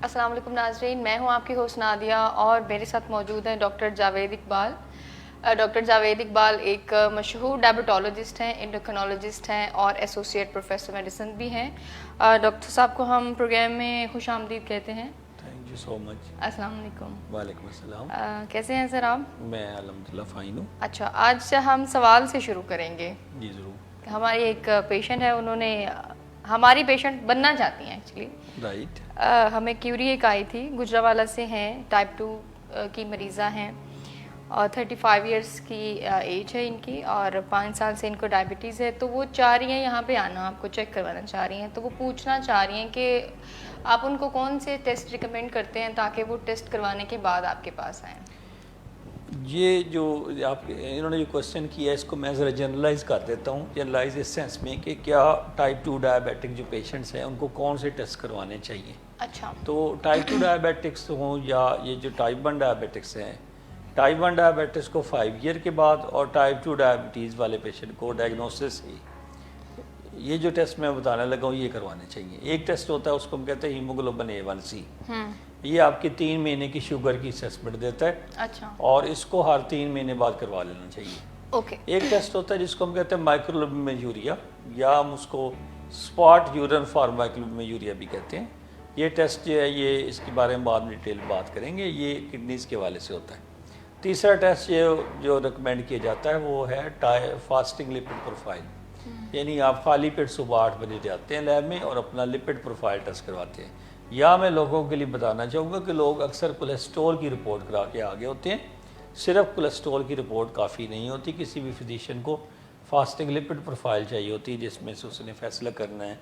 السلام علیکم ناظرین، میں ہوں آپ کی ہوسٹ نادیہ اور میرے ساتھ موجود ہیں ڈاکٹر جاوید اقبال۔ ڈاکٹر جاوید اقبال ایک مشہور ڈائبٹولوجسٹ ہیں، انڈوکرینولوجسٹ ہیں اور ایسوسیٹ پروفیسر میڈیسن بھی ہیں۔ ڈاکٹر صاحب کو ہم پروگرام میں خوش آمدید کہتے ہیں۔ تھینک یو سو مچ۔ السلام علیکم۔ وعلیکم السلام۔ کیسے ہیں سر آپ؟ میں الحمدللہ فائن ہوں۔ اچھا، آج سے ہم سوال سے شروع کریں گے۔ جی ضرور۔ ہماری ایک پیشنٹ ہے، انہوں نے ہماری پیشنٹ بننا چاہتی ہیں ایکچولی۔ رائٹ۔ ہمیں کیوری ایک آئی تھی، گجرانوالہ سے ہیں، ٹائپ 2 کی مریضہ ہیں اور 35 ایئرس کی ایج ہے ان کی اور 5 سال سے ان کو ڈائبٹیز ہے۔ تو وہ چاہ رہی ہیں یہاں پہ آنا، آپ کو چیک کروانا چاہ رہی ہیں۔ تو وہ پوچھنا چاہ رہی ہیں کہ آپ ان کو کون سے ٹیسٹ ریکمینڈ کرتے ہیں تاکہ وہ ٹیسٹ کروانے کے بعد آپ کے پاس آئیں؟ یہ جو انہوں نے جو کوشچن کیا ہے اس کو میں ذرا جنرلائز کر دیتا ہوں۔ جنرلائز اس سینس میں کہ کیا ٹائپ 2 ڈائبیٹک جو پیشنٹس ہیں ان کو کون سے ٹیسٹ کروانے چاہیے۔ اچھا۔ تو ٹائپ 2 ڈائبیٹکس ہوں یا یہ جو ٹائپ 1 ڈائبیٹکس ہیں، ٹائپ 1 ڈائبیٹکس کو 5 ایئر کے بعد اور ٹائپ 2 ڈائبٹیز والے پیشنٹ کو ڈائگنوسس ہی یہ جو ٹیسٹ میں بتانے لگا ہوں یہ کروانے چاہیے۔ ایک ٹیسٹ ہوتا ہے اس کو ہم کہتے ہیں ہیموگلوبن A1C، یہ آپ کی 3 مہینے کی شوگر کی اسسمنٹ دیتا ہے۔ اچھا۔ اور اس کو ہر 3 مہینے بعد کروا لینا چاہیے۔ اوکے۔ ایک ٹیسٹ ہوتا ہے جس کو ہم کہتے ہیں مائکروالبومن یوریا، یا ہم اس کو اسپاٹ یورین فار مائکروالبومن یوریا بھی کہتے ہیں۔ یہ ٹیسٹ جو ہے یہ اس کے بارے میں بعد میں ڈیٹیل بات کریں گے، یہ کڈنیز کے حوالے سے ہوتا ہے۔ تیسرا ٹیسٹ جو ریکمینڈ کیا جاتا ہے وہ ہے فاسٹنگ لپڈ پروفائل، یعنی آپ خالی پیٹ صبح 8 بجے جاتے ہیں لیب میں اور اپنا لپڈ پروفائل ٹیسٹ کرواتے ہیں۔ یا میں لوگوں کے لیے بتانا چاہوں گا کہ لوگ اکثر کولیسٹرول کی رپورٹ کرا کے آگے ہوتے ہیں۔ صرف کولیسٹرول کی رپورٹ کافی نہیں ہوتی، کسی بھی فزیشین کو فاسٹنگ لپڈ پروفائل چاہیے ہوتی ہے جس میں سے اس نے فیصلہ کرنا ہے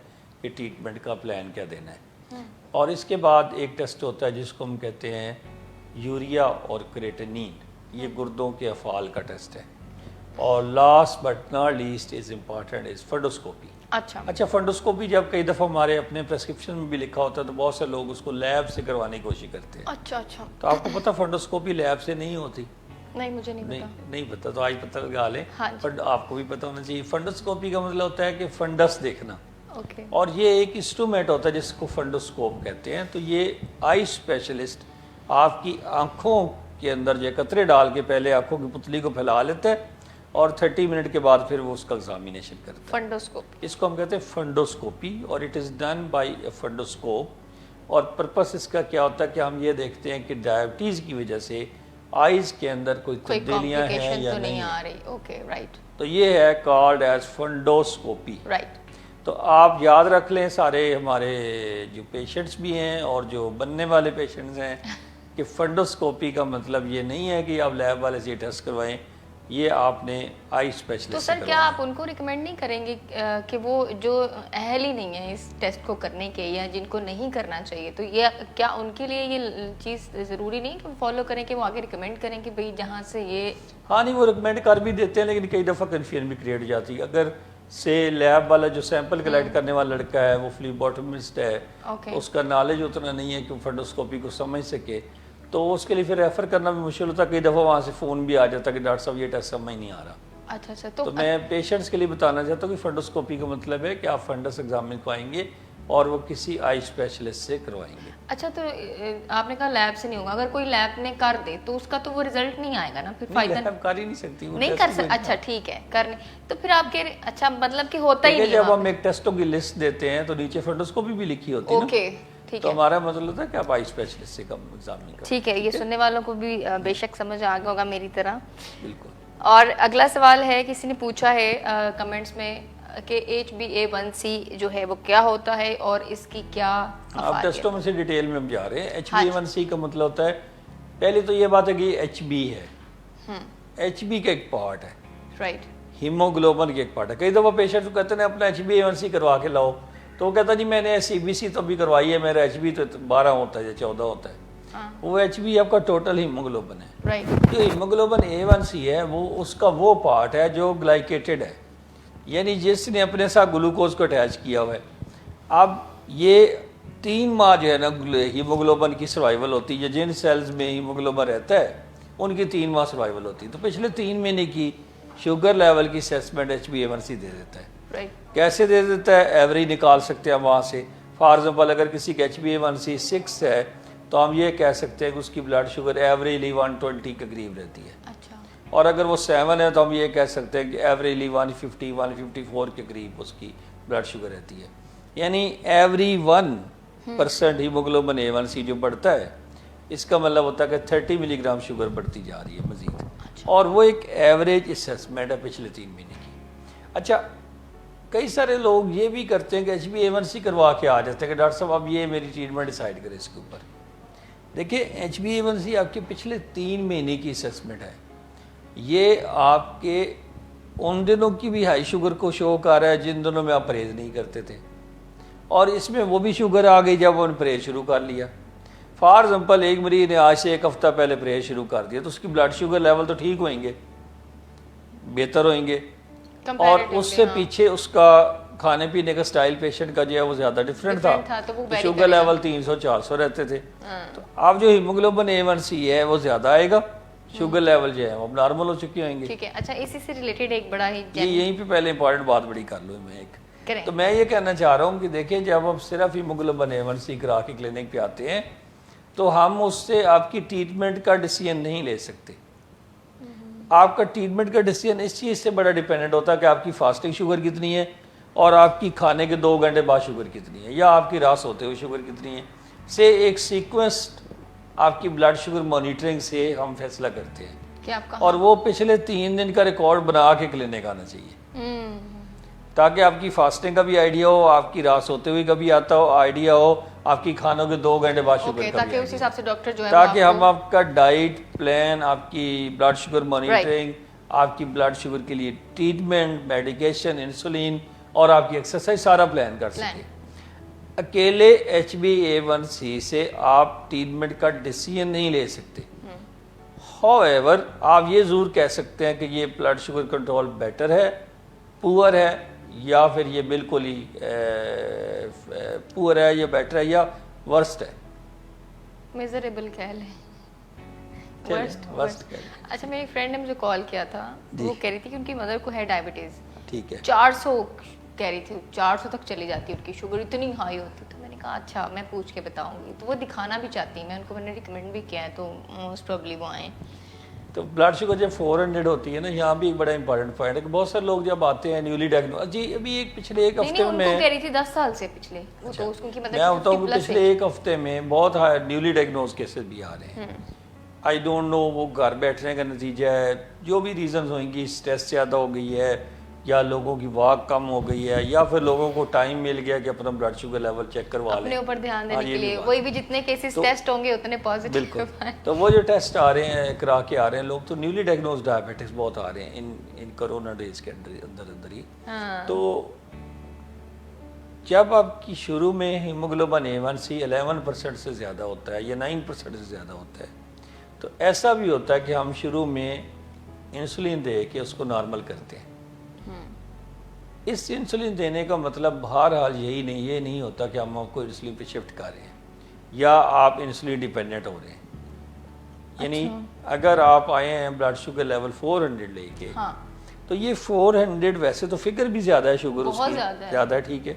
کہ ٹریٹمنٹ کا پلان کیا دینا ہے۔ اور اس کے بعد ایک ٹیسٹ ہوتا ہے جس کو ہم کہتے ہیں یوریا اور کریٹینین، یہ گردوں کے افعال کا ٹیسٹ ہے۔ اور last but not least is important is fundoscopy. اچھا، فنڈوسکوپی جب کئی دفعہ ہمارے اپنے پریسکرپشن میں بھی لکھا ہوتا ہے تو بہت سے لوگ اس کو لیب سے کروانے کی کوشش کرتے ہیں۔ اچھا اچھا۔ تو آپ کو پتہ فنڈوسکوپی لیب سے نہیں ہوتی؟ نہیں، مجھے نہیں پتہ، تو آج پتہ لگا لیں۔ آپ کو بھی پتہ ہونا چاہیے۔ فنڈوسکوپی کا مطلب ہوتا ہے کہ فنڈس دیکھنا، اور یہ ایک انسٹرومنٹ ہوتا ہے جس کو فنڈوسکوپ کہتے ہیں۔ تو یہ آئی اسپیشلسٹ آپ کی آنکھوں کے اندر جو قطرے ڈال کے پہلے آنکھوں کی پتلی کو پھیلا لیتا ہے اور 30 منٹ کے بعد پھر وہ اس کا ایگزامینیشن کرتا ہے۔ فنڈوسکوپ، اس کو ہم کہتے ہیں فنڈوسکوپی، اور اٹ از ڈن بائی اے فنڈوسکوپ۔ اور پرپس اس کا کیا ہوتا ہے کہ ہم یہ دیکھتے ہیں کہ ڈائبٹیز کی وجہ سے آئیز کے اندر کوئی تبدیلیاں ہیں یا نہیں آ رہی۔ Okay, right. تو یہ ہے کالڈ ایز فنڈوسکوپی۔ رائٹ۔ تو آپ یاد رکھ لیں سارے ہمارے جو پیشنٹس بھی ہیں اور جو بننے والے پیشنٹس ہیں کہ فنڈوسکوپی کا مطلب یہ نہیں ہے کہ آپ لیب والے سے ٹیسٹ کروائیں، یہ آپ نے آئی اسپیشلسٹ سے کروانا۔ تو سر کیا آپ ان کو ریکمینڈ نہیں کریں گے کہ وہ جو اہل ہی نہیں ہیں اس ٹیسٹ کو کرنے کے یا جن کو نہیں کرنا چاہیے، تو یہ کیا ان کے لیے یہ چیز ضروری نہیں کہ وہ فالو کریں کہ وہ آگے ریکمینڈ کریں کہ بھئی جہاں سے یہ؟ ہاں نہیں، وہ ریکمینڈ کر بھی دیتے ہیں لیکن کئی دفعہ کنفیوژن بھی کریٹ ہو جاتی ہے۔ اگر سے لیب والا جو سیمپل کلیکٹ کرنے والا لڑکا ہے وہ فلی باٹمسٹ ہے، اس کا نالج اتنا نہیں ہے کہ فنڈوسکوپی کو سمجھ سکے، تو اس کے لیے پھر ریفر کرنا بھی مشکل ہوتا ہے۔ کئی دفعہ وہاں سے فون بھی آ جاتا ہے کہ ڈاکٹر صاحب یہ ٹیسٹ سمجھ نہیں آ رہا۔ اچھا اچھا۔ تو میں پیشنٹس کے لیے بتانا چاہتا ہوں کہ فنڈوسکوپی کا مطلب ہے کہ آپ فنڈس ایگزامن کروائیں گے اور وہ کسی آئی اسپیشلسٹ سے کروائیں گے۔ اچھا، تو آپ نے کہا لیب سے نہیں ہوگا، اگر کوئی لیب نے کر دے تو اس کا تو وہ رزلٹ نہیں آئے گا نا، پھر فائدہ لیب کر ہی نہیں سکتی، نہیں کر سکتی۔ اچھا ٹھیک ہے، کرنے تو پھر آپ کے اچھا مطلب کہ ہوتا ہی نہیں۔ جب ہم ایک ٹیسٹوں کی لسٹ دیتے ہیں تو نیچے فنڈوسکوپی بھی لکھی ہوتی ہے نا۔ اوکے، تو ہمارا مطلب ہوتا ہے کہ آپ آئی اسپیشلسٹ سے ایگزامن کریں۔ ٹھیک ہے، یہ سننے والوں کو بھی بے شک سمجھ آ گیا ہوگا میری طرح۔ بالکل۔ اور اگلا سوال ہے، کسی نے پوچھا ہے کمنٹس میں کہ HbA1c جو ہے وہ کیا ہوتا ہے اور اس کی کیا اب ٹیسٹوں میں سے ڈیٹیل میں ہم جا رہے ہیں۔ HbA1c کا مطلب ہوتا ہے، پہلے تو یہ بات ہے کہ HB ہے، HB کا ایک پارٹ ہے، رائٹ، ہیموگلوبن کا ایک پارٹ ہے۔ کئی دفعہ پیشنٹ کہتے ہیں اپنا HbA1c کروا کے لاؤ، تو وہ کہتا جی میں نے CBC تو بھی کروائی ہے، میرا HB تو 12 ہوتا ہے یا 14 ہوتا ہے۔ وہ HB آپ کا ٹوٹل ہیموگلوبن ہے۔ جو ہیموگلوبن A1c ہے وہ اس کا وہ پارٹ ہے جو گلائکیٹڈ ہے، یعنی جس نے اپنے ساتھ گلوکوز کو اٹیچ کیا ہوا ہے۔ اب یہ 3 ماہ جو ہے نا ہیموگلوبن کی سروائیول ہوتی ہے، جن سیلز میں ہیموگلوبن رہتا ہے ان کی 3 ماہ سروائیول ہوتی ہے۔ تو پچھلے 3 مہینے کی شوگر لیول کی اسیسمنٹ HbA1c دے دیتا ہے۔ کیسے دے دیتا ہے؟ ایوریج نکال سکتے ہیں وہاں سے، فار ایگزامپل اگر کسی کا HbA1c 6 ہے تو ہم یہ کہہ سکتے ہیں کہ اس کی بلڈ شوگر ایوریجلی 120 کے قریب رہتی ہے. اچھا. اور اگر وہ 7 ہے تو ہم یہ کہہ سکتے ہیں کہ ایوریجلی 150 154 کے قریب اس کی بلڈ شوگر رہتی ہے. یعنی ایوری 1% ہیموگلوبن A1c جو بڑھتا ہے اس کا مطلب ہوتا ہے کہ 30 ملی گرام شوگر بڑھتی جا رہی ہے مزید. اور وہ ایک ایوریج اسیسمنٹ ہے پچھلے 3 مہینے کی. اچھا کئی سارے لوگ یہ بھی کرتے ہیں کہ HbA1c کروا کے آ جاتے ہیں کہ ڈاکٹر صاحب اب یہ میری ٹریٹمنٹ ڈیسائیڈ کرے اس کے اوپر. دیکھیں HbA1c آپ کے پچھلے 3 مہینے کی اسیسمنٹ ہے. یہ آپ کے ان دنوں کی بھی ہائی شوگر کو شو کر رہا ہے جن دنوں میں آپ پرہیز نہیں کرتے تھے, اور اس میں وہ بھی شوگر آ گئی جب انہوں نے پرہیز شروع کر لیا. فار ایگزامپل ایک مریض نے آج سے 1 ہفتہ پہلے پرہیز شروع کر دیا تو اس کی بلڈ شوگر لیول تو ٹھیک ہوئیں گے, بہتر ہوئیں گے, اور اس سے پیچھے اس کا کھانے پینے کا سٹائل پیشنٹ کا جو ہے وہ زیادہ ڈیفرنٹ تھا, شوگر لیول 300-400 رہتے تھے. تو اب جو ہیموگلوبن A1c ہے وہ زیادہ آئے گا, شوگر لیول جو ہے وہ نارمل ہو چکی ہوئیں گے. ٹھیک ہے. اچھا اسی سے ریلیٹڈ ایک بڑا ہی یہیں پہ پہلے امپورٹنٹ بات بڑی کر لوں میں ایک, تو میں یہ کہنا چاہ رہا ہوں کہ دیکھیں جب ہم صرف ہیموگلوبن A1c کرا کے کلینک پہ آتے ہیں تو ہم اس سے آپ کی ٹریٹمنٹ کا ڈیسیژن نہیں لے سکتے. آپ کا ٹریٹمنٹ کا ڈیسیژن اس چیز سے بڑا ڈیپینڈنٹ ہوتا ہے کہ آپ کی فاسٹنگ شوگر کتنی ہے اور آپ کی کھانے کے 2 گھنٹے بعد شوگر کتنی ہے, یا آپ کی راس ہوتے ہوئے شوگر کتنی ہے, سے ایک سیکوینس آپ کی بلڈ شوگر مانیٹرنگ سے ہم فیصلہ کرتے ہیں. اور وہ پچھلے 3 دن کا ریکارڈ بنا کے کلینک آنا چاہیے تاکہ آپ کی فاسٹنگ کا بھی آئیڈیا ہو, آپ کی راس ہوتے ہوئے کا بھی آتا ہو آئیڈیا ہو, آپ کی کھانوں کے 2 گھنٹے بعد شوگر کا بھی, تاکہ ہم آپ کا ڈائٹ پلان, آپ کی بلڈ شوگر مانیٹرنگ, آپ کی بلڈ شوگر کے لیے ٹریٹمنٹ, میڈیکیشن, انسولین اور آپ کی ایکسرسائز سارا پلان کر سکیں. اکیلے HbA1c سے آپ ٹریٹمنٹ کا ڈیسیژن نہیں لے سکتے. however آپ یہ ضرور کہہ سکتے ہیں کہ یہ بلڈ شوگر کنٹرول بیٹر ہے, پور ہے, یا پھر یہ بالکل ہی پور ہے یا بیٹر ہے یا ورسٹ ہے. میزریبل کہہ لیں, ورسٹ. اچھا میری فرینڈ نے مجھے کال کیا تھا, وہ کہہ رہی تھی کہ ان کی مدر کو ہے ڈائبٹیز. ٹھیک ہے. 400 کہہ رہی تھی, 400 تک چلی جاتی ہے ان کی شوگر, اتنی ہائی ہوتی. تو میں نے کہا اچھا میں پوچھ کے بتاؤں گی. تو وہ دکھانا بھی چاہتی ہیں, میں ان کو میں نے ریکمینڈ بھی کیا ہے, تو موسٹ پروبلی وہ آئیں. تو بلڈ شوگر جب 400 ہوتی ہے نا, یہاں بھی ایک بڑا امپورٹنٹ پوائنٹ ہے کہ بہت سارے لوگ جب آتے ہیں نیولی ڈائگنوز, جی ابھی ایک پچھلے 1 ہفتے میں کہہ رہی تھی 10 سال سے پچھلے, وہ تو اس کی مطلب میں بتاؤں کہ پچھلے 1 ہفتے میں بہت نیولی ڈائگنوز کیسز بھی آ رہے ہیں. آئی ڈونٹ نو وہ گھر بیٹھنے کا نتیجہ ہے, جو بھی ریزنز ہوئیں گی, اسٹریس زیادہ ہو گئی ہے, یا لوگوں کی واک کم ہو گئی ہے, یا پھر لوگوں کو ٹائم مل گیا کہ اپنا بلڈ شوگر لیول چیک کروا لیں, اپنے اوپر دھیان دینے کے لیے. وہی بھی جتنے کیسز ٹیسٹ ہوں گے اتنے پازیٹیو. بالکل. تو وہ جو ٹیسٹ آ رہے ہیں کرا کے آ رہے ہیں لوگ, تو نیولی ڈائگنوز ڈائبٹکس بہت آ رہے ہیں ان کرونا ڈیز کے اندر ہی. تو جب آپ کی شروع میں ہیموگلوبن A1c 11% سے زیادہ ہوتا ہے یا 9% سے زیادہ ہوتا ہے, تو ایسا بھی ہوتا ہے کہ ہم شروع میں انسولین دے کے اس کو نارمل کرتے ہیں. اس انسولین دینے کا مطلب بہرحال یہی نہیں, یہ نہیں ہوتا کہ ہم آپ کو انسولین پہ شفٹ کر رہے ہیں یا آپ انسولین ڈیپینڈنٹ ہو رہے ہیں. یعنی اگر آپ آئے ہیں بلڈ شوگر لیول 400 لے کے, تو یہ 400 ویسے تو فگر بھی زیادہ ہے, شوگر اس کی زیادہ ہے, ٹھیک ہے.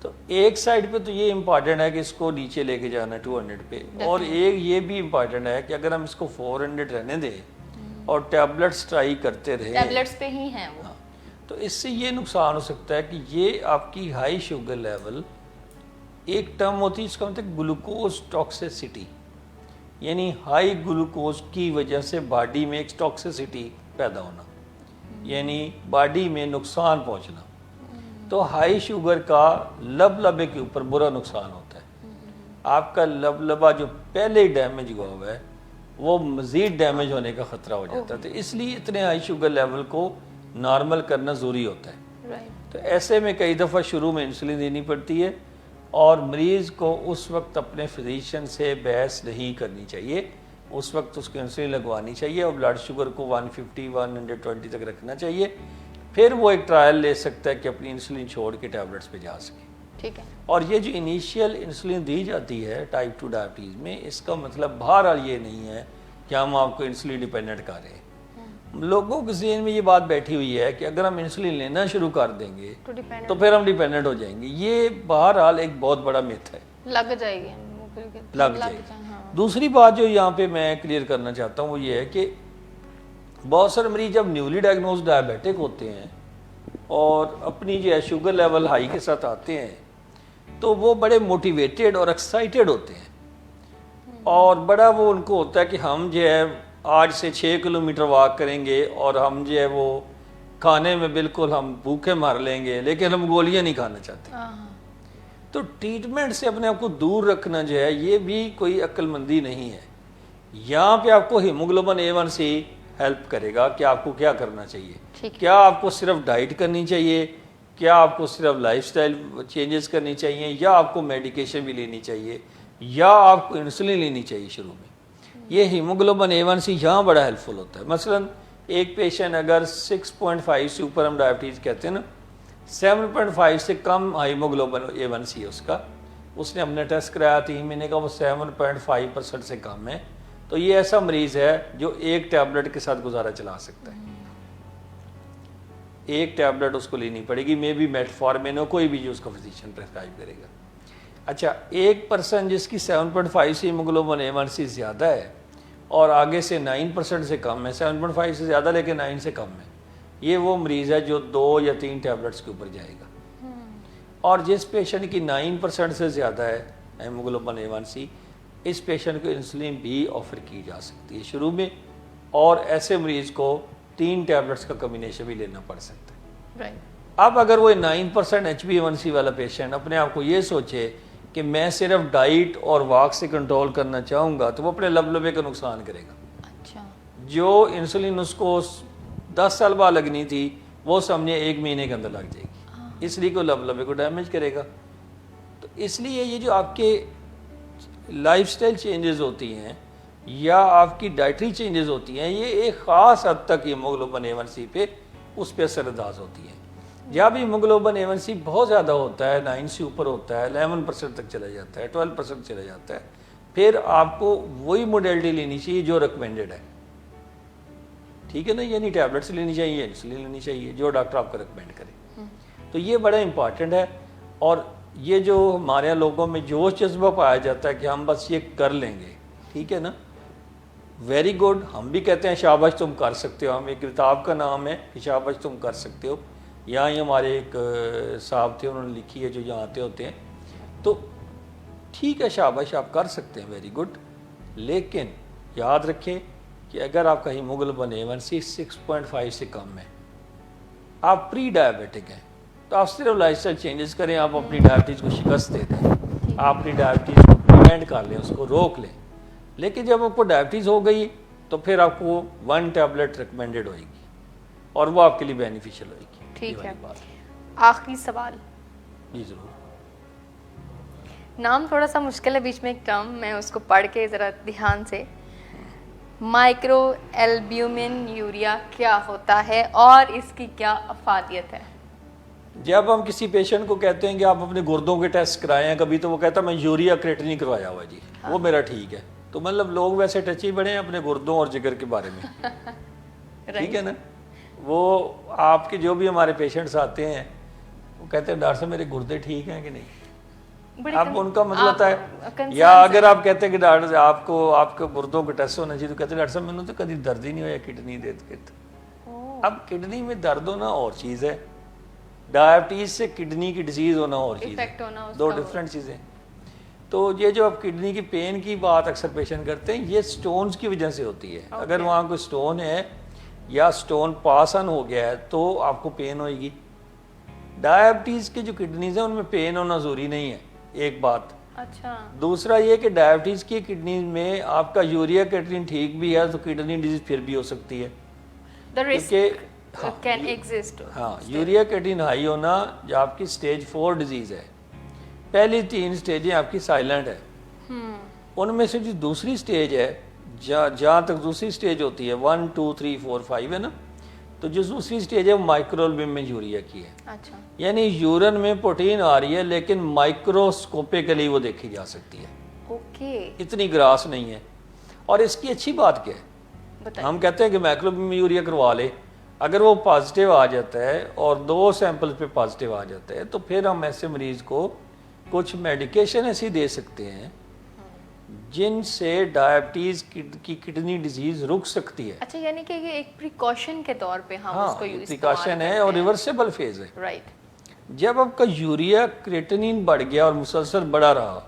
تو ایک سائڈ پہ تو یہ امپارٹنٹ ہے کہ اس کو نیچے لے کے جانا ہے 200 پہ, اور ایک یہ بھی امپارٹنٹ ہے کہ اگر ہم اس کو 400 رہنے دیں اور ٹیبلٹس ٹرائی کرتے رہیں, ٹیبلٹس پہ ہی ہیں وہ, تو اس سے یہ نقصان ہو سکتا ہے کہ یہ آپ کی ہائی شوگر لیول, ایک ٹرم ہوتی ہے اس کا مطلب گلوکوز ٹاکسیسٹی, یعنی ہائی گلوکوز کی وجہ سے باڈی میں ایک ٹاکسیسٹی پیدا ہونا, یعنی باڈی میں نقصان پہنچنا. تو ہائی شوگر کا لبے کے اوپر برا نقصان ہوتا ہے. آپ کا لبا جو پہلے ڈیمیج ہوا ہوا ہے وہ مزید ڈیمیج ہونے کا خطرہ ہو جاتا ہے. تو اس لیے اتنے ہائی شوگر لیول کو نارمل کرنا ضروری ہوتا ہے. تو ایسے میں کئی دفعہ شروع میں انسولین دینی پڑتی ہے, اور مریض کو اس وقت اپنے فزیشین سے بحث نہیں کرنی چاہیے, اس وقت اس کو انسولین لگوانی چاہیے اور بلڈ شوگر کو 150-120 تک رکھنا چاہیے. پھر وہ ایک ٹرائل لے سکتا ہے کہ اپنی انسولین چھوڑ کے ٹیبلٹس پہ جا سکے. ٹھیک ہے. اور یہ جو انیشیل انسولین دی جاتی ہے ٹائپ 2 ڈائبٹیز میں, اس کا مطلب بہرحال یہ نہیں ہے کہ ہم آپ کو انسولین ڈیپینڈنٹ کر رہے ہیں. لوگوں کے ذہن میں یہ بات بیٹھی ہوئی ہے کہ اگر ہم انسولین لینا شروع کر دیں گے تو پھر ہم ڈیپینڈنٹ ہو جائیں گے. یہ بہرحال ایک بہت بڑا میتھ ہے, لگ جائے گی, لگ جائے گی. دوسری بات جو یہاں پہ میں کلیئر کرنا چاہتا ہوں وہ یہ ہے کہ بہت سارے مریض جب نیولی ڈائگنوز ڈائبیٹک ہوتے ہیں اور اپنی جو ہے شوگر لیول ہائی کے ساتھ آتے ہیں تو وہ بڑے موٹیویٹڈ اور ایکسائٹیڈ ہوتے ہیں, اور بڑا وہ ان کو ہوتا ہے کہ ہم جو ہے آج سے 6 کلومیٹر واک کریں گے اور ہم جو ہے وہ کھانے میں بالکل ہم بھوکے مار لیں گے, لیکن ہم گولیاں نہیں کھانا چاہتے. تو ٹریٹمنٹ سے اپنے آپ کو دور رکھنا جو ہے یہ بھی کوئی عقل مندی نہیں ہے. یہاں پہ آپ کو ہیموگلوبن A1C ہیلپ کرے گا کہ آپ کو کیا کرنا چاہیے. کیا آپ کو صرف ڈائٹ کرنی چاہیے, کیا آپ کو صرف لائف سٹائل چینجز کرنی چاہیے, یا آپ کو میڈیکیشن بھی لینی چاہیے, یا آپ کو انسولین لینی چاہیے شروع میں. یہ ہیموگلوبن A1C یہاں بڑا ہیلپ فل ہوتا ہے. مثلا ایک پیشنٹ اگر 6.5 سے اوپر ہم ڈائبٹیز کہتے ہیں نا, 7.5 سے کم ہیموگلوبن A1C ہے اس نے ہم نے ٹیسٹ کرایا 3 مہینے کا, وہ 7.5% سے کم ہے, تو یہ ایسا مریض ہے جو ایک ٹیبلٹ کے ساتھ گزارا چلا سکتا ہے. ایک ٹیبلٹ اس کو لینی پڑے گی, میں بھی میٹفارمین ہو, کوئی بھی جو اس کا فزیشین پرسکرائب کرے گا. اچھا, 1% جس کی 7.5 سے ہیموگلوبن A1C زیادہ ہے اور آگے سے 9% سے کم ہے, 7.5 سے زیادہ لیکن 9 سے کم ہے, یہ وہ مریض ہے جو 2 یا 3 ٹیبلٹس کے اوپر جائے گا. اور جس پیشنٹ کی 9% سے زیادہ ہے ہیموگلوبن A1C, اس پیشنٹ کو انسولین بھی آفر کی جا سکتی ہے شروع میں, اور ایسے مریض کو 3 ٹیبلٹس کا کمبینیشن بھی لینا پڑ سکتا ہے. اب اگر وہ 9% HbA1C والا پیشنٹ اپنے آپ کو یہ سوچے کہ میں صرف ڈائٹ اور واک سے کنٹرول کرنا چاہوں گا, تو وہ اپنے لبلبے کا نقصان کرے گا. اچھا, جو انسولین اس کو 10 سال بعد لگنی تھی وہ سمجھے 1 مہینے کے اندر لگ جائے گی, اس لیے کہ وہ لبلبے کو ڈیمیج کرے گا. تو اس لیے یہ جو آپ کے لائف سٹائل چینجز ہوتی ہیں یا آپ کی ڈائٹری چینجز ہوتی ہیں, یہ ایک خاص حد تک ہیموگلوبن A1C پہ اس پہ اثر انداز ہوتی ہیں. جب ہیموگلوبن A1C بہت زیادہ ہوتا ہے, 9 سے اوپر ہوتا ہے, 11% تک چلا جاتا ہے, 12% چلا جاتا ہے, پھر آپ کو وہی موڈیلٹی لینی چاہیے جو ریکمینڈڈ ہے. ٹھیک ہے نا, یعنی ٹیبلٹس لینی چاہیے, انسولین لینی چاہیے, جو ڈاکٹر آپ کو ریکمینڈ کرے. تو یہ بڑا امپارٹنٹ ہے. اور یہ جو ہمارے لوگوں میں جوش جذبہ پایا جاتا ہے کہ ہم بس یہ کر لیں گے, ٹھیک ہے نا, ویری گڈ, ہم بھی کہتے ہیں شاباش تم کر سکتے ہو. ہم ایک کتاب کا نام ہے کہ شاباش تم کر سکتے ہو, یہاں ہی ہمارے ایک صاحب تھے, انہوں نے لکھی ہے جو یہاں آتے ہوتے ہیں. تو ٹھیک ہے, شاباش آپ کر سکتے ہیں, ویری گڈ, لیکن یاد رکھیں کہ اگر آپ کا ہیموگلوبن A1C 6.5 سے کم ہے, آپ پری ڈائبیٹک ہیں, تو آپ صرف لائف سٹائل چینجز کریں, آپ اپنی ڈائبٹیز کو شکست دے دیں, آپ اپنی ڈائبٹیز کو پریونٹ کر لیں, اس کو روک لیں. لیکن جب آپ کو ڈائبٹیز ہو گئی تو پھر آپ کو 1 ٹیبلٹ ریکمینڈڈ ہوئے گی اور وہ آپ کے لیے بینیفیشل ہوئے گی. ٹھیک ہے, آخری سوال. جی ضرور. نام تھوڑا سا مشکل ہے, بیچ میں ایک ٹرم, میں اس کو پڑھ کے ذرا دھیان سے. مائکرو البیومن یوریا کیا ہوتا ہے اور اس کی کیا افادیت ہے؟ جب ہم کسی پیشنٹ کو کہتے ہیں کہ آپ اپنے گردوں کے ٹیسٹ کرائے ہیں کبھی, تو وہ کہتا ہے میں یوریا کریٹنین کروایا ہوا جی, وہ میرا ٹھیک ہے. تو مطلب لوگ ویسے ٹچی بڑے ہیں اپنے گردوں اور جگر کے بارے میں, ٹھیک ہے نا. وہ آپ کے جو بھی ہمارے پیشنٹس آتے ہیں وہ کہتے ہیں ڈاکٹر صاحب میرے گردے ٹھیک ہیں کہ نہیں. اب ان کا مطلب ہے, یا اگر آپ کہتے ہیں کہ ڈاکٹر صاحب آپ کو گردوں کا ٹیسٹ ہونا چاہیے, تو کہتے ہیں ڈاکٹر صاحب میں نے تو کبھی درد ہی نہیں ہوا کڈنی دیتے. اب کڈنی میں درد ہونا اور چیز ہے, ڈائبٹیز سے کڈنی کی ڈیزیز ہونا اور چیز ہے, 2 ڈفرینٹ چیزیں. تو یہ جو آپ کڈنی کی پین کی بات اکثر پیشنٹ کرتے ہیں, یہ سٹونز کی وجہ سے ہوتی ہے. اگر وہاں کوئی سٹون ہے یا سٹون پاس آن ہو گیا ہے تو آپ کو پین ہوئے گی. ڈائبٹیز کے جو کڈنیز ہیں ان میں پین ہونا ضروری نہیں ہے, ایک بات. اچھا. دوسرا یہ کہ ڈائبٹیز کی کڈنی میں آپ کا یوریا کریٹنین ٹھیک بھی ہے تو کڈنی ڈیزیز پھر بھی ہو سکتی ہے, کیونکہ ہاں یوریا کریٹنین ہائی ہونا جو آپ کی سٹیج 4 ڈیزیز ہے. پہلی 3 سٹیجیں آپ کی سائلنٹ ہے, ان میں سے جو دوسری سٹیج ہے, جہاں تک دوسری سٹیج ہوتی ہے 1 2 3 4 5 ہے نا, تو جو دوسری سٹیج ہے وہ مائکرو البیومن یوریا کی ہے. اچھا. یعنی یورین میں پروٹین آ رہی ہے لیکن مائکروسکوپیکلی وہ دیکھی جا سکتی ہے. اوکے. اتنی گراس نہیں ہے. اور اس کی اچھی بات کیا ہے, ہم کہتے ہیں کہ مائکروبیومیا کروا لے, اگر وہ پازیٹیو آ جاتا ہے اور 2 سیمپل پہ پازیٹیو آ جاتا ہے تو پھر ہم ایسے مریض کو کچھ میڈیکیشن ایسی دے سکتے ہیں جن سے ڈائبٹیز کی کڈنی ڈیزیز رک سکتی ہے. اچھا, یعنی کہ یہ ایک پریکاشن کے طور پہ ہم اس کو یوز پریکاشن ہے اور ریورسیبل فیز ہے. رائٹ. جب آپ کا یوریا کریٹنین بڑھ گیا اور مسلسل بڑا رہا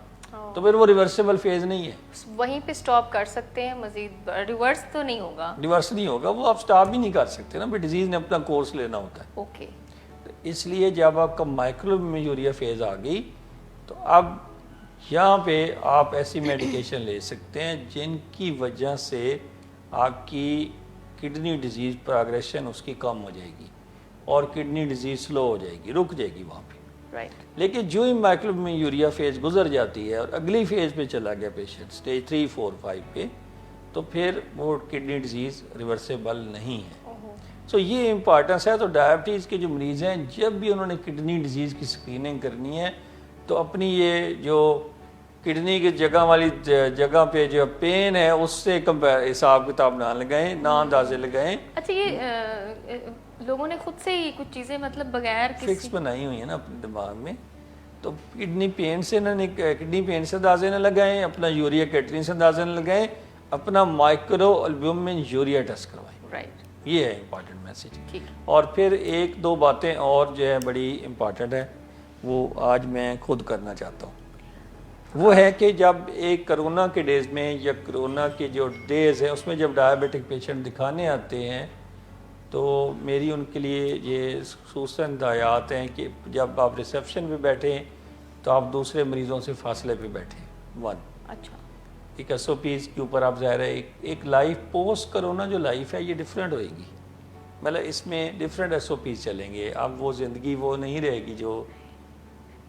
تو پھر وہ ریورسیبل فیز نہیں ہے, وہیں پہ سٹاپ کر سکتے ہیں, مزید ریورس تو نہیں ہوگا. ریورس نہیں ہوگا, وہ آپ سٹاپ بھی نہیں کر سکتے نا, پھر ڈیزیز نے اپنا کورس لینا ہوتا ہے. اوکے. اس لیے جب آپ کا مائکروبیومیا فیز آ گئی تو اب یہاں پہ آپ ایسی میڈیکیشن لے سکتے ہیں جن کی وجہ سے آپ کی کڈنی ڈیزیز پروگریشن اس کی کم ہو جائے گی اور کڈنی ڈیزیز سلو ہو جائے گی, رک جائے گی وہاں پہ. لیکن جو ہی مائکروبیومیا فیز گزر جاتی ہے اور اگلی فیز پہ چلا گیا پیشنٹ اسٹیج 3, 4, 5 پہ, تو پھر وہ کڈنی ڈیزیز ریورسیبل نہیں ہے. سو یہ امپارٹنس ہے. تو ڈائبٹیز کے جو مریض ہیں جب بھی انہوں نے کڈنی ڈیزیز کی اسکریننگ کرنی ہے تو اپنی یہ جو کڈنی کی جگہ والی جگہ پہ جو پین ہے اس سے حساب کتاب نہ لگائیں, نہ اندازے لگائیں. اچھا, یہ لوگوں نے خود سے ہی کچھ چیزیں مطلب بغیر فکس بنائی ہوئی ہیں نا اپنے دماغ میں, تو کڈنی پین سے اندازے نہ لگائیں, اپنا یوریا کریٹنین سے اندازے نہ لگائیں, اپنا مائکرو البومن یوریا ٹیسٹ کروائیں. رائٹ. یہ ہے امپارٹنٹ میسج. اور پھر 1-2 باتیں اور جو ہے بڑی امپارٹنٹ ہے, وہ آج میں خود کرنا چاہتا ہوں. وہ ہے کہ جب ایک کرونا کے ڈیز میں یا کرونا کے جو ڈیز ہیں اس میں جب ڈائبیٹک پیشنٹ دکھانے آتے ہیں تو میری ان کے لیے یہ خصوصاً ہدایات ہیں کہ جب آپ ریسیپشن پہ بیٹھیں تو آپ دوسرے مریضوں سے فاصلے پہ بیٹھیں. 1. اچھا. ایک SOPs کے اوپر آپ ظاہر ہے ایک لائف پوسٹ کرونا جو لائف ہے یہ ڈیفرنٹ ہوئے گی, مطلب اس میں ڈیفرنٹ SOPs چلیں گے. اب وہ زندگی وہ نہیں رہے گی جو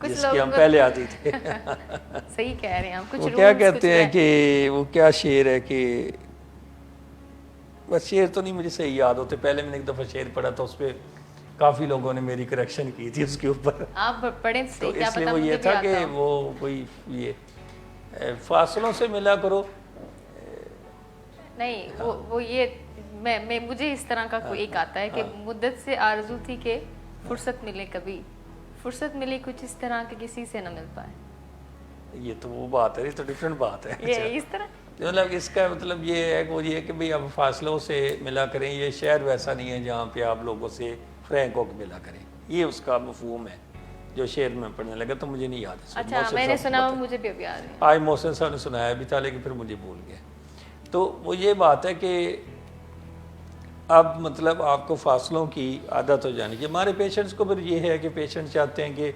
جس کی ہم پہلے آتی تھے. صحیح کہہ رہے ہیں ہم. کچھ وہ کیا کہتے ہیں کہ وہ کیا شعر ہے کہ بس شعر تو نہیں مجھے صحیح یاد ہوتے, پہلے میں نے ایک دفعہ شعر پڑھا تھا, اس پہ کافی لوگوں نے میری کریکشن کی تھی اس کے اوپر. آپ پڑھیں تو اس لیے وہ یہ تھا کہ وہ کوئی یہ فاصلوں سے ملا کرو. نہیں وہ یہ میں مجھے اس طرح کا کوئی ایک آتا ہے کہ مدت سے آرزو تھی کہ فرصت ملے, کبھی فرصت ملے کچھ اس طرح کہ کسی سے نہ مل پائے. یہ تو وہ بات ہے, یہ تو ڈفرینٹ بات ہے. یہ اس طرح مطلب اس کا مطلب یہ ہے کہ وہ یہ کہ بھئی اب فاصلوں سے ملا کریں. یہ شہر ویسا نہیں ہے جہاں پہ آپ لوگوں سے فرینک ہو کے ملا کریں. یہ اس کا مفہوم ہے جو شعر میں پڑھنے لگا تو مجھے نہیں یاد ہے. اچھا, میں نے سنا, مجھے بھی اب یاد ہے. آج محسن صاحب نے سنایا بھی تھا لیکن پھر مجھے بھول گیا. تو وہ یہ بات ہے کہ اب مطلب آپ کو فاصلوں کی عادت ہو جانی چاہیے. ہمارے پیشنٹس کو پھر یہ ہے کہ پیشنٹ چاہتے ہیں کہ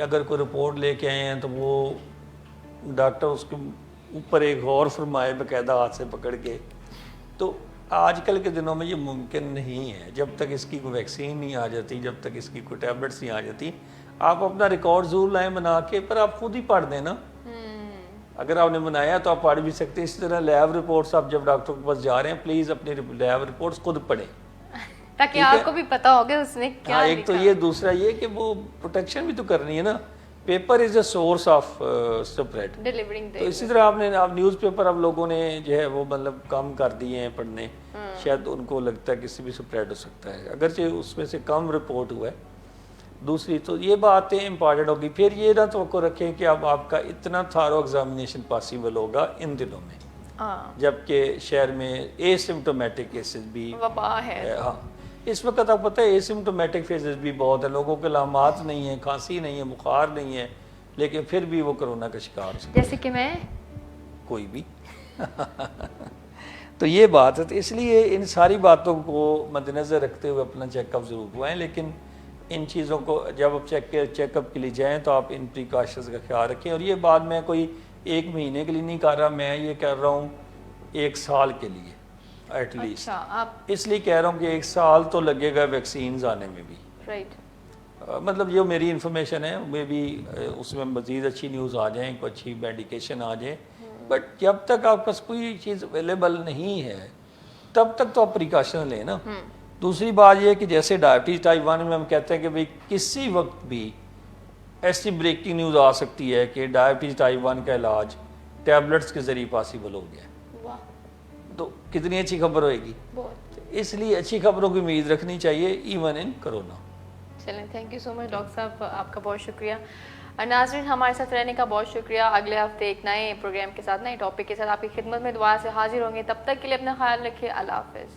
اگر کوئی رپورٹ لے کے آئے ہیں تو وہ ڈاکٹر اس کے اوپر ایک غور فرمائے باقاعدہ ہاتھ سے پکڑ کے. تو آج کل کے دنوں میں یہ ممکن نہیں ہے. جب تک اس کی کوئی ویکسین نہیں آ جاتی, جب تک اس کی کوئی ٹیبلٹس نہیں آ جاتی, آپ اپنا ریکارڈ ضرور لائیں بنا کے, پر آپ خود ہی پڑھ دیں نا. اگر آپ نے بنایا تو آپ پڑھ بھی سکتے ہیں. اسی طرح لیب رپورٹس آپ جب ڈاکٹر کے پاس جا رہے ہیں پلیز اپنی لیب رپورٹس خود پڑھیں تاکہ آپ کو بھی پتا ہوگا اس میں کیا. ایک تو یہ, دوسرا یہ کہ وہ پروٹیکشن بھی تو کرنی ہے نا. Paper is a source of spread. تو اسی طرح آپ نیوز پیپر اب لوگوں نے جو ہے وہ مطلب کم کر دیے ہیں پڑھنے. شاید ان کو لگتا ہے کسی بھی اسپریڈ ہو سکتا ہے, اگرچہ اس میں سے کم رپورٹ ہوا ہے. دوسری تو یہ باتیں امپارٹنٹ ہوگی. پھر یہ نہ توقع رکھیں کہ اب آپ کا اتنا تھارو ایگزامینیشن پاسبل ہوگا ان دنوں میں, جبکہ شہر میں اے سمٹومیٹک کیسز بھی وبا ہے. ہاں, اس وقت آپ پتہ ہے اے سمٹومیٹک فیزز بھی بہت ہیں. لوگوں کے علامات نہیں ہیں, کھانسی نہیں ہے, بخار نہیں ہے, لیکن پھر بھی وہ کرونا کا شکار ہو سکتے ہیں. جیسے کہ میں کوئی بھی. تو یہ بات ہے. تو اس لیے ان ساری باتوں کو مد نظر رکھتے ہوئے اپنا چیک اپ ضرور ہوئیں. لیکن ان چیزوں کو جب آپ چیک اپ کے لیے جائیں تو آپ ان پریکاشنز کا خیال رکھیں. اور یہ بات میں کوئی 1 مہینے کے لیے نہیں کر رہا, میں یہ کر رہا ہوں 1 سال کے لیے ایٹ لیسٹ. اس لیے کہہ رہا ہوں کہ 1 سال تو لگے گا ویکسینز آنے میں بھی. رائٹ. مطلب جو میری انفارمیشن ہے میں بھی اس میں مزید اچھی نیوز آ جائیں, کوئی اچھی میڈیکیشن آ جائے. بٹ جب تک آپ پاس کوئی چیز اویلیبل نہیں ہے تب تک تو آپ پریکاشن لیں نا. دوسری بات یہ ہے کہ جیسے ڈائبٹیز ٹائپ 1 میں ہم کہتے ہیں کہ بھئی کسی وقت بھی ایسی بریکنگ نیوز آ سکتی ہے کہ ڈائبٹیز ٹائپ 1 کا علاج ٹیبلٹس کے ذریعے پاسبل ہو گیا. تو کتنی اچھی خبر ہوئے گی. بہت. اس لیے اچھی خبروں کی امید رکھنی چاہیے ایون ان کرونا. چلیں thank you so much doctor صاحب, آپ کا بہت شکریہ. ناظرین ہمارے ساتھ رہنے کا بہت شکریہ. اگلے ہفتے ایک نئے پروگرام کے ساتھ, نئے ٹاپک کے ساتھ آپ کی خدمت میں دوبارہ سے حاضر ہوں گے. تب تک کے لیے اپنا خیال رکھیے. اللہ حافظ.